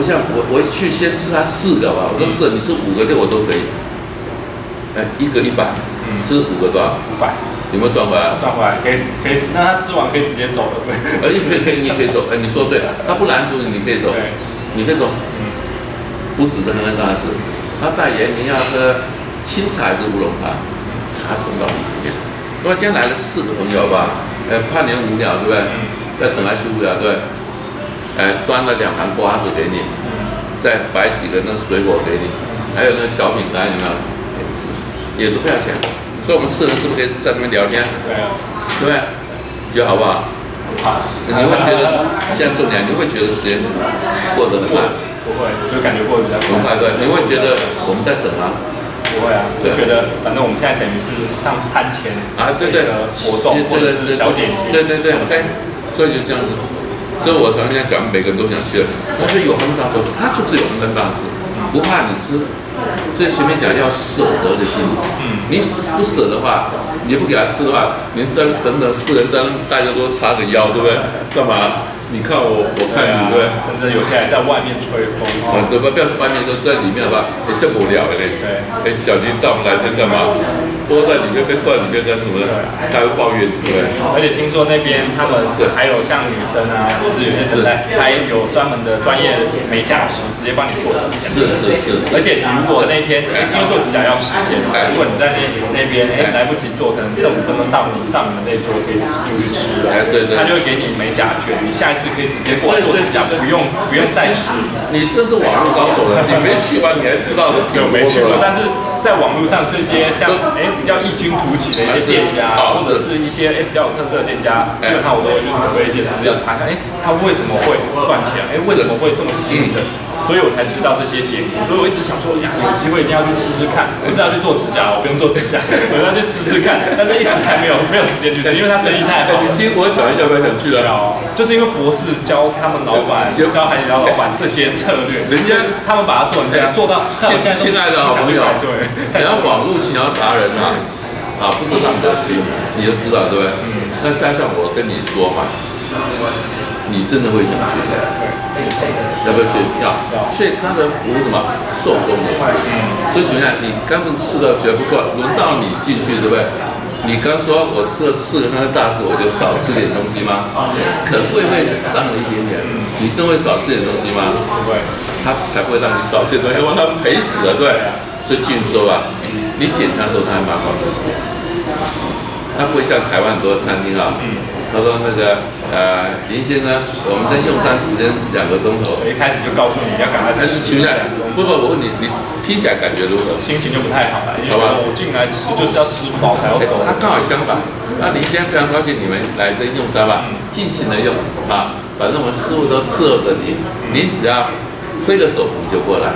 像我去先吃他4个吧，我说是，你吃5个6个都可以。1个100，吃5个多少？500。有没有赚回来？赚回来可以，那他吃完可以直接走了，对。你也可以走，你说对了，他不拦阻你，可以走，你可以走。不止这恒大师，他代言你要喝清茶还是乌龙茶，茶送到你前面。如果今天来了4个朋友吧，怕你无聊，对不对？再等下去无聊，对。端了2盘瓜子给你，再摆几个那水果给你，还有那个小饼干，有没有？也都不要钱。所以我们4人是不是可以在那边聊天？对啊，对不对？觉得好不好？好。你会觉得现在重点，你会觉得时间过得很慢？不会，就感觉过得比较快。对，你会觉得我们在等啊？不会啊，就觉得反正我们现在等于是像餐前对活动或者是小点心。对，OK，所以就这样子。所以我常常讲，每个人都想去。他说有恒大师，他就是有恒大师，不怕你吃。所以前面讲要舍得的心，你不舍的话，你不给他吃的话，你再等4人在大家都叉个腰，对不对？干嘛？你看我看你，对不对？甚至有些人在外面吹风。对吧？不要去外面，就在里面吧。这无聊嘞。对。小金到我们来这干嘛？多在里面被困里面干什么呢？他会抱怨，对。而且听说那边他们还有像女生啊，或者有些人还有专门的专业美甲师，直接帮你做指甲。是。而且你如果那天因为做指甲要时间嘛，如果你在那边来不及做，可能剩5分钟到你们那桌可以进去吃了。对。他就会给你美甲券，你下一次可以直接过来做指甲，不用再吃。你这是网络高手了，你没去吧？你还知道的挺多的。没去过，但是在网络上这些像比较异军突起的一些店家，或者是一些比较有特色的店家，基本上我都会去准备一些资料查看，他为什么会赚钱？为什么会这么吸引人？所以我才知道这些典故。所以我一直想说，有机会一定要去吃吃看，不是要去做指甲，我不用做指甲，我要去吃吃看。但是一直还没有时间去吃，因为他生意太好。你听我讲一下，不要想去了。就是因为博士教他们老板，教海底捞老板这些策略，人家他们把它做成这样，做到亲爱的好朋友，对，你要网络行销达人啊，不是让人家去，你就知道，对不对？那加上我跟你说嘛，你真的会想去的。要不要去？要。所以他的服务什么受众的快。所以请问你刚不是吃的觉得不错，轮到你进去，对不对？你刚说我吃了4个恒大师，我就少吃点东西吗？可能会涨了一点点。你真会少吃点东西吗？不会。他才不会让你少吃东西，让他赔死了，对。所以进去说吧，你点餐的时候他还蛮好的，他不会像台湾很多餐厅啊。他说那个林先生，我们在用餐时间2个钟头。一开始就告诉你要赶快吃。不，我问你，你听起来感觉如何？心情就不太好了，因为我进来吃就是要吃饱才要走。他刚好相反，那林先生非常高兴你们来这用餐吧，尽情的用啊，反正我们师傅都伺候着你，您只要挥个手你就过来。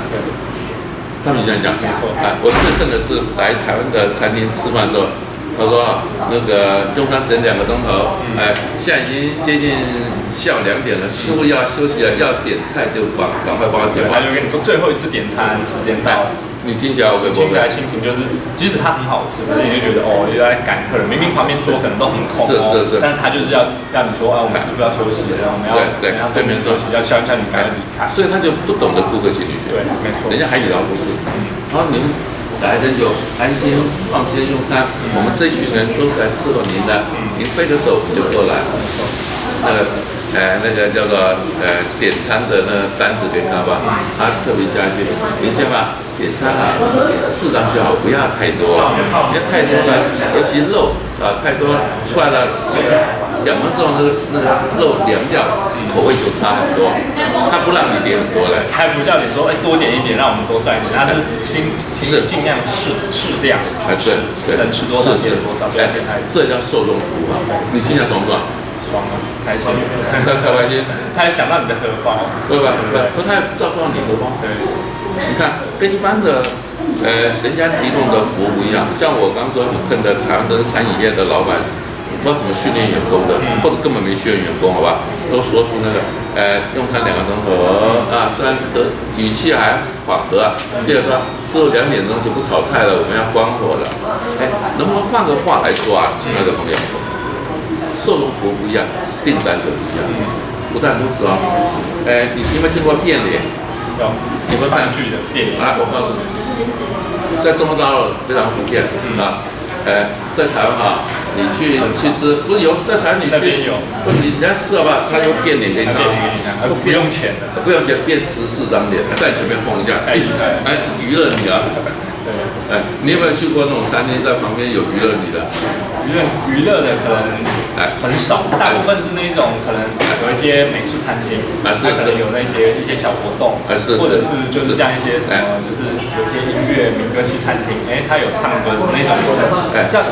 他们这样讲，没错。我最恨的是来台湾的餐厅吃饭的时候。他说那个用餐时间2个钟头，现在已经接近下午2点了，师傅要休息了，要点菜就赶快帮我点。他就跟你说最后一次点餐时间到了。你听起来会不会？听起来心情就是，即使它很好吃，可是你就觉得又在赶客人，明明旁边桌可能都很空是，但他就是要让你说我们师傅要休息了，然后我们要这边休息，要叫你赶快离开。所以他就不懂得顾客心理学。对，没错。人家海底捞不是，然后您来人就安心放心用餐，我们这群人都是来伺候您的，您挥个手你就过来。那个叫做点餐的那个单子给他吧，他特别加一句，您先把点餐适当就好，不要太多，你要太多了，尤其肉太多出来了，2分钟那个肉凉掉，口味就差很多。他不让你点很多了，还不叫你说多点一点，让我们多赚一点，他是尽量适量，对，能吃多少点多少，不要点太多。这叫受众服务啊！你心想爽不爽？爽啊，开心，开心。他还想到你的荷包，对吧？他还照顾到你荷包。对，你看跟一般的人家提供的服务不一样。像我刚说跟的台湾的餐饮业的老板，不知道怎么训练员工的，或者根本没训练员工，好吧？都说出那个用餐2个钟头啊，虽然语气还缓和啊。第二说师傅2点钟就不炒菜了，我们要关火了。能不能换个话来说啊，亲爱的朋友？受众服务不一样，订单就不一样。不但如此你有没有听过变脸？有，你们看剧的电影啊，我告诉你，在中国大陆非常普遍啊。在台湾啊，你去其实不是有在台湾你去，说你人家吃了吧，他就变脸给你看，不用钱的，不用钱变14张脸，在你前面晃一下，娱乐你啊。对，你有没有去过那种餐厅，在旁边有娱乐你的？娱乐的可能很少，大部分是那种可能有一些美式餐厅，它可能有一些小活动，或者是就是像一些什么，就是有些音乐民歌系餐厅，它有唱歌的那种，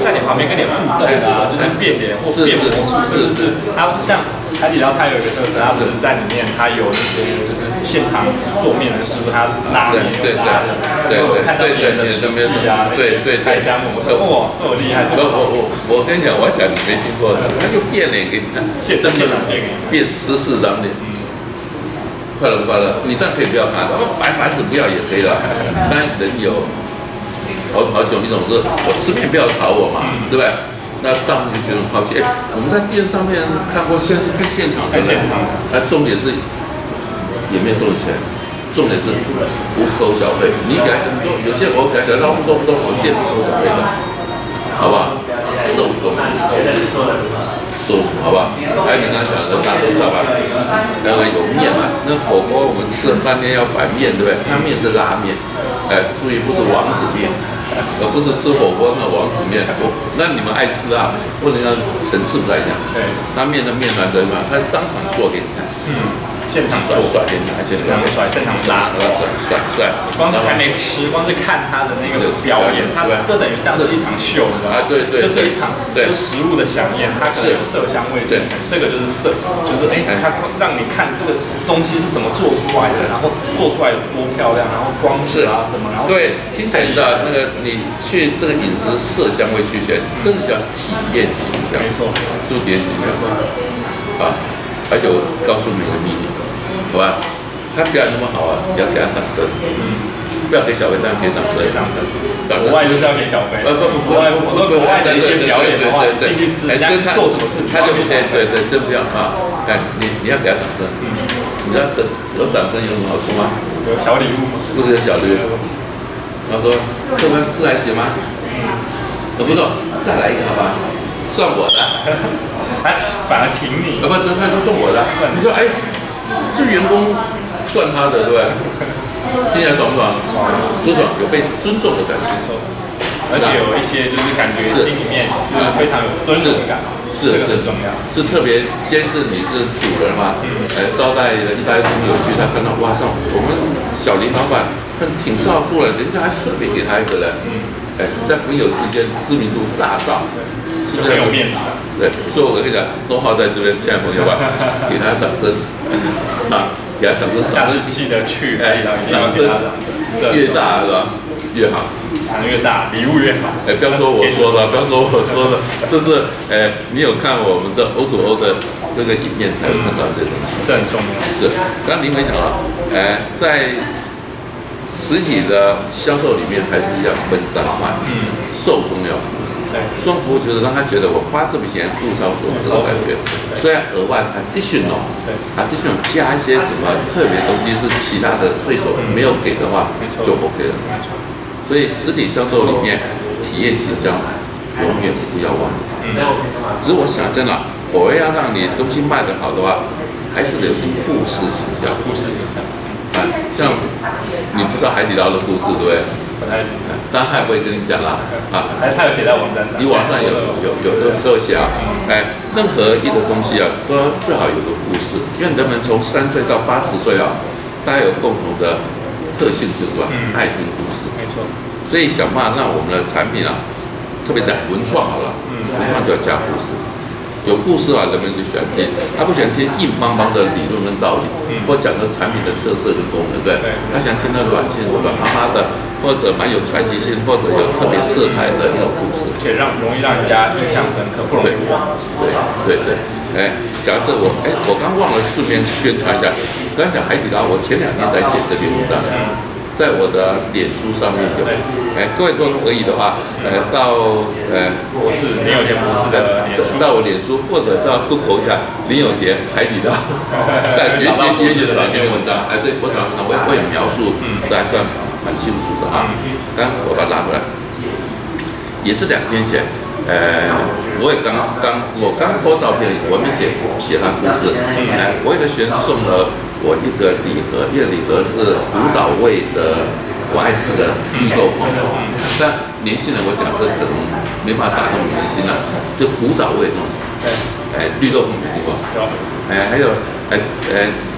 在你旁边跟你互动啊，就是变脸或变魔术，是它像海底捞，它有一个特色，它不是在里面，它有那些就是现场做面的师傅，他拉面又拉的，看到别人的实际啊，开箱什么的，哇，这么厉害！我跟你讲，我想你没听过的，他就变脸给你看，现场变14张脸，快乐不快乐？你当然可以不要看，反正不要也可以了。当然人有好几种，一种是我吃面不要吵我嘛，对不对？那大部分就觉得很好奇，我们在电视上面看过，现在是看现场的，重点是也没收你钱，重点是不收小费。你给他很多，有些我给他小费，不收，我店不收小费的，好不好？受众，好不好？还有你刚才讲的大头照吧，那个有面嘛，那火锅我们吃了半天要摆面，对不对？它面是拉面，注意不是王子面。而不是吃火锅那王子面，那你们爱吃啊，不能让层次不太一样。对，他面的面团怎么？他当场做给你看。现场甩给你，而且甩，现场拉，甩。光是还没吃，光是看他的那个表演，他这等于像是一场秀，你知道吗？对，就是一场就食物的飨宴，它可能有色香味，对，这个就是色，就是它让你看这个东西是怎么做出来的，然后做出来有多漂亮，然后光是啊什么，然后对，听起来你知道那个你去这个饮食色香味俱全，真的叫体验形象，没错，是体验形象啊。而且我告诉你一个秘密，好吧？他表演那么好啊，要给他掌声。不要给小费，但给掌声。国外就是要给小费。国外的一些表演的话，进去吃，人家做什么事，他就不对，真不要啊！看你要给他掌声。你知道有掌声有什么好处吗？有小礼物吗？不是有小礼物。他说：“这盘吃还行吗？”不错，再来一个好吧？算我的。他反而请你，不，他说算我的。你说，这员工算他的，对不对？听起来爽不爽？不爽，有被尊重的感觉。而且有一些就是感觉心里面就是非常有尊重感，这个很重要。是特别，今天是你是主人嘛？招待了一大堆朋友去，他看到哇塞，我们小林老板挺照做的，人家还特别给他一个人。在朋友之间知名度大涨。是不是很有面子？对，所以我跟你讲，诺浩在这边，亲爱的朋友吧，给他掌声啊，给他掌声，下次记得去，掌声越大是吧？越好，糖越大，礼物越好。不要说我说的，这是你有看我们这 O2O 的这个影片才会看到这些东西，这很重要。是，刚刚您分享了，在实体的销售里面还是要分3块，受众要服务。双服务就是让他觉得我花这笔钱物超所值的感觉，虽然额外additional 加一些什么特别东西是其他的对手没有给的话，就 OK 了。所以实体销售里面体验形象永远不要忘了。只是我想真的，我要让你东西卖得好的话，还是流行故事形象。像你不知道海底捞的故事对不对？当然他也不会跟你讲啦，他有写在网站上。你网上有时候写啊，任何一个东西啊，都最好有个故事，因为人们从3岁到80岁啊，大家有共同的特性就是什么？爱听故事。没错。所以想办法让我们的产品啊，特别是文创好了，文创就要加故事。有故事啊，人们就喜欢听，他不喜欢听硬邦邦的理论跟道理，或讲的产品的特色跟功能，对不对？他喜欢听到软趴趴的，或者蛮有传奇性，或者有特别色彩的一种故事，而且容易让人家印象深刻，不容易忘记。对，讲到这我刚忘了顺便宣传一下，刚才讲海底捞，我前2天才写这篇文章，在我的脸书上面有。各位说可以的话，到博士林有田博士的脸书，到我脸书或者到 Google 下林有田海底捞，也找篇文章。对，我找我也描述，都还算蛮清楚的啊。刚我把它拉回来，也是2天前。我刚 po 照片，我没写他故事。我有个学生送了我一个礼盒，一个礼盒是古早味的我爱吃的绿豆椪。但年轻人我讲这可能没办法打动人心啊，就古早味那种。绿豆椪没听过？还有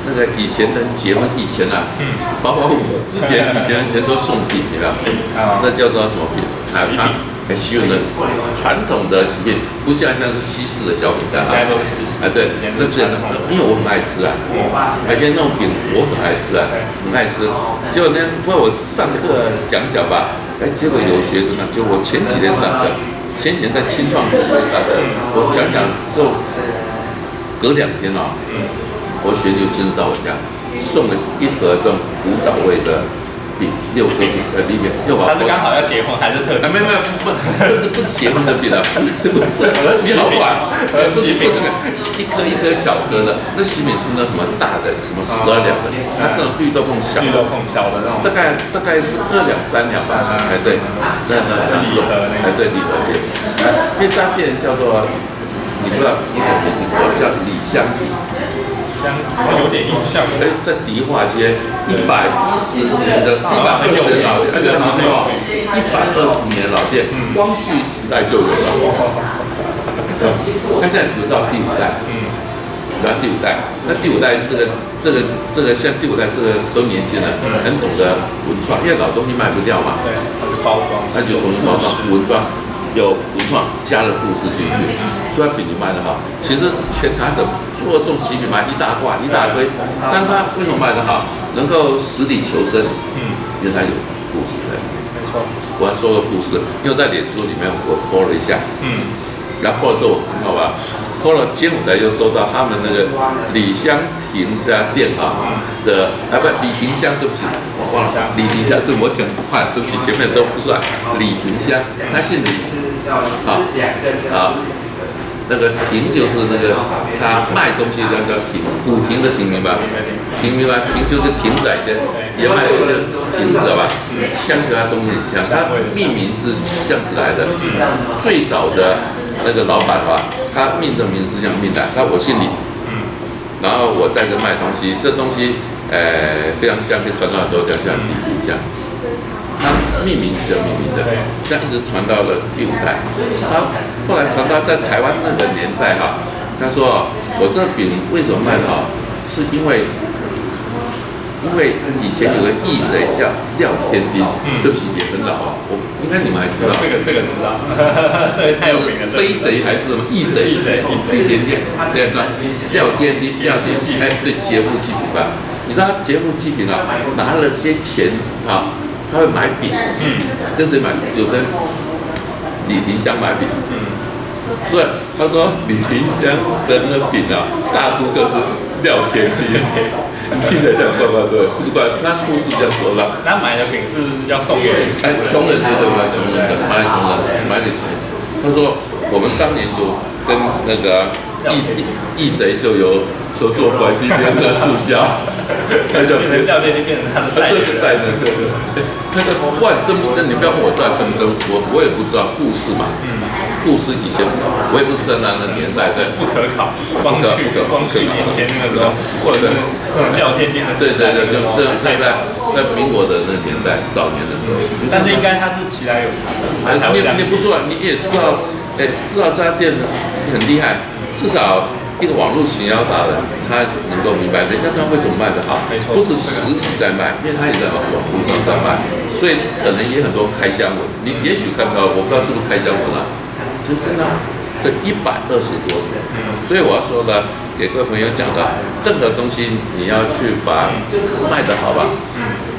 那个以前人结婚以前啊，包括我以前都送饼，你知道？那叫做什么饼？西元的传统的喜饼，不像是西式的小饼干啊。对，这是因为我很爱吃啊，那种饼我很爱吃啊，很爱吃。结果呢，不过我上课讲吧，结果有学生呢，就我前几天上课，前几天在青创组会上课，我讲之后，隔2天啊，我学生就亲自到我家，送了一盒这种古早味的。6个饼里面6他是刚好要结婚还是特别？没有，不是结婚的饼啊，不是，你好管，不是一颗小颗的，那喜饼是那什么大的，什么12两的，它是绿豆椪小的那种，大概是2两3两吧，对，那礼盒对礼盒店，那家店叫做，你不知道，你可能没听过，叫李香饼。有点印象。在迪化街110年的老店，120年老店，光绪时代就有了。它现在留到第5代，留到第5代。那第5代这个像第5代这个都年轻人，很懂得文创，因为老东西卖不掉嘛。对，它是包装，它就重新包装文装。有文创加了故事进去，虽然饼你卖得好，其实全台者做这种喜饼卖一大挂一大堆，但是它为什么卖得好？能够实力求生，因为它有故事在里面。没错，我还说个故事，因为在脸书里面我po了一下，然后po了之后很好玩，po了柬埔寨又收到他们那个李香亭这家店的李亭香，对不起，我忘了李亭香，对我讲不快，对不起，前面都不算，李亭香，他姓李。那个亭就是那个他卖东西叫亭，古亭的亭，明白？亭明白？亭就是亭仔先，也卖一个亭子吧，香跟他东西很像，它命名是这样子来的。最早的那个老板他命这名是这样命的，我姓李，然后我在这卖东西，这东西非常香，可以传到很多家像李亭香。他命名是这样命名的，这样一直传到了第5代。他后来传到在台湾那个年代他说我这饼为什么卖得好，是因为以前有个义贼叫廖天丁，对不起也很老应该你们还知道。这个知道，这个太有名了。飞贼还是什么义贼？义天丁，这样子。廖天丁，对劫富济贫吧？你知道他劫富济贫拿了些钱他会买饼，跟谁买？就跟李亭香买饼。所以他说李亭香的那个饼大顾客是廖天丁，听起来像怪怪的，不是怪，他故事这样说的。他买的饼是要送给穷人，对，买穷人的，买给穷人。他说我们当年就跟那个义贼就有合作关系，跟着促销，他就廖天丁变成他的代言人。对。他说不管真不真，你不要问我到底真不真，我也不知道故事嘛。故事以前我也不是生那个年代，对。不可考，光绪年间那个时候，或者是廖天丁的时代。对，就在民国的那个年代，早年的时候。但是应该他是其来有常的。你不说，你也知道，知道这家店很厉害，至少。一个网络行销达人，他能够明白人家为什么卖得好，不是实体在卖，因为他也在网络上在卖，所以可能也很多开箱文。你也许看到，我不知道是不是开箱文就是真的120多。所以我要说的，给各位朋友讲的，任何东西你要去把卖得好吧，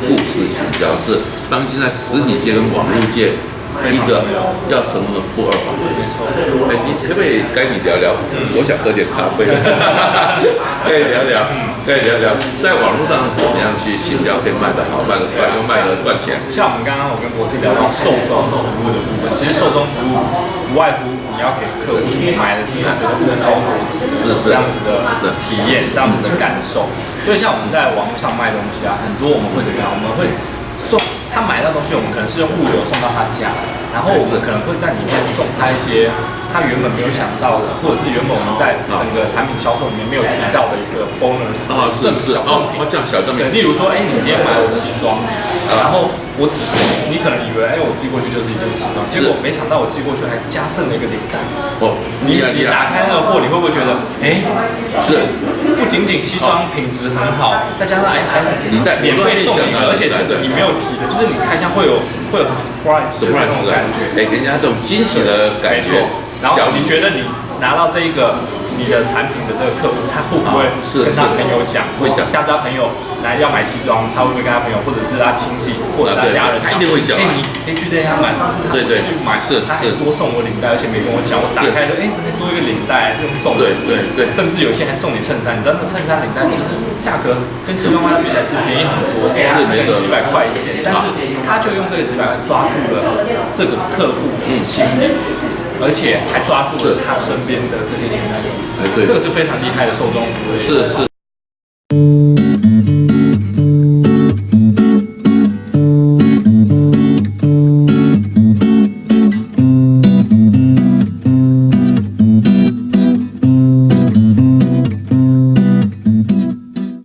故事行销是当今在实体界跟网络界一个要成为不二法。哎，你可不可以跟你聊聊？我想喝点咖啡。可以聊聊，可以聊聊，在网络上怎么样去行销可以卖得好、卖得快，又卖得赚钱？像我们刚刚我跟博士聊到售装服务的部分，其实售装服务不外乎你要给客户买的机会觉得物超所值，这样子的体验，这样子的感受。所以像我们在网络上卖东西啊，很多我们会怎么样？我们会送他买到东西，我们可能是用物流送到他家，然后我们可能会在里面送他一些他原本没有想到的，或者是原本我们在整个产品销售里面没有提到的一个 bonus 小赠品。这样小赠品。对，例如说，你今天买了西装，然后你可能以为，我寄过去就是一件西装，结果没想到我寄过去还加赠了一个领带。你打开那个货，你会不会觉得，是不仅仅西装品质很好，再加上还领带免费送你的，而且是你没有提的，就是你开箱会有很 surprise 的这种感觉，给人家这种惊喜的感觉。然后你觉得你拿到这一个你的产品的这个客户，他会不会跟他朋友讲？会讲。下次他朋友来要买西装，他会不会跟他朋友，或者是他亲戚或者他家人讲？一定会讲。你可以去这家买，上次他去买，他还多送我领带，而且没跟我讲。我打开了，这边多一个领带，这种送。对。甚至有些还送你衬衫，你知道那衬衫领带其实价格跟西装外比起来是便宜很多，它可能几百块一件，但是他就用这个几百块抓住了这个客户心理。而且还抓住了他身边的这些潜在客户，这个是非常厉害的受众服务。是。